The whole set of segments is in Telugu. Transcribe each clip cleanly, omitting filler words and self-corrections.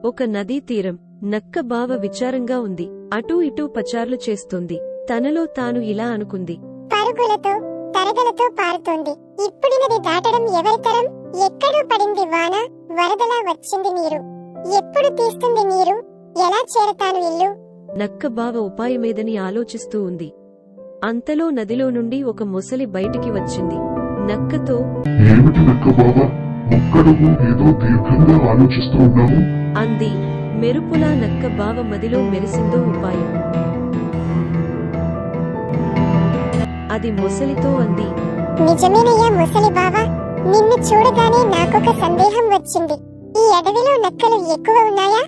ఒక నదీ తీరం. నక్క బావ విచారంగా ఉంది. అటూ ఇటూ పచార్లు చేస్తోంది. తనలో తాను ఇలా అనుకుంది. పరుగులతో తరగలతో పారుతోంది. ఇప్పుడు నది దాటడం ఎవరితరం? ఎక్కడో పడింది వాన, వరదలా వచ్చింది నీరు. ఎప్పుడు తీస్తుంది నీరు? ఎలా చేరతాను ఇల్లు? నక్క బావ ఉపాయమేదని ఆలోచిస్తూ ఉంది. అంతలో నదిలో నుండి ఒక మొసలి బయటికి వచ్చింది. నక్కతో, ఏమిటి నక్క బావా, ఒక్కడుగు ఏదో దీర్ఘంగా ఆలోచిస్తూ ఉన్నావు? అంది. మెరుపులా నక్క బావ మదిలో మెరిసిందో ఉపాయం. అది మొసలితో అంది. నిజమేనయ్యా ముసలి బావా, నిన్ను చూడగానే నాకొక సందేహం వచ్చింది. ఈ అడవిలో నక్కలు ఎక్కువ ఉన్నాయా?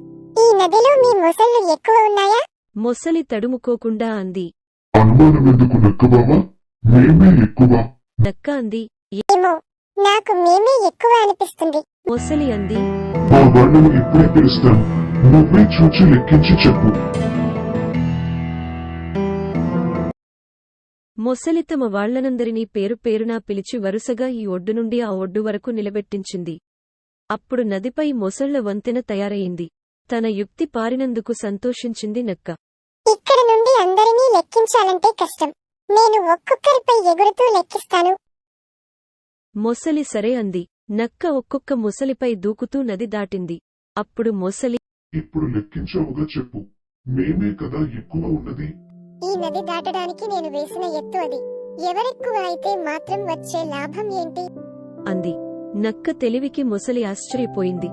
ఈ నదిలో మీ మొసళ్ళు ఎక్కువ ఉన్నాయా? మొసలి తడుముకోకుండా అంది. అనుమానమెందుకు నక్క బావా, మేమే ఎక్కువ. నక్క అంది. ఏమో, నాకు మేమే ఎక్కువ అనిపిస్తుంది. మొసలి అంది. మా వాళ్ళను ఇప్పుడే పిలుస్తాను, నువ్వే చూచి లెక్కించి చెప్పు. మొసలి తమ వాళ్లనందరినీ పేరు పేరునా పిలిచి వరుసగా ఈ ఒడ్డు నుండి ఆ ఒడ్డు వరకు నిలబెట్టించింది. అప్పుడు నదిపై మొసళ్ల వంతెన తయారయింది. తన యుక్తి పారినందుకు సంతోషించింది నక్క. ఇక్కడ నుండి అందరినీ లెక్కించాలంటే కష్టం. నేను ఒక్కొక్కరిపై ఎగురుతూ లెక్కిస్తాను. మొసలి సరే అంది. నక్క ఒక్కొక్క మొసలిపై దూకుతూ నది దాటింది. అప్పుడు మొసలి, ఇప్పుడు లెక్కించవుగా చెప్పు, మేమే కదా ఎక్కువ ఉన్నది. ఈ నది దాటడానికి నేను వేసిన ఎత్తు అది. ఎవరెక్కువ అయితే మాత్రం వచ్చే లాభం ఏంటి? అంది. నక్క తెలివికి మొసలి ఆశ్చర్యపోయింది.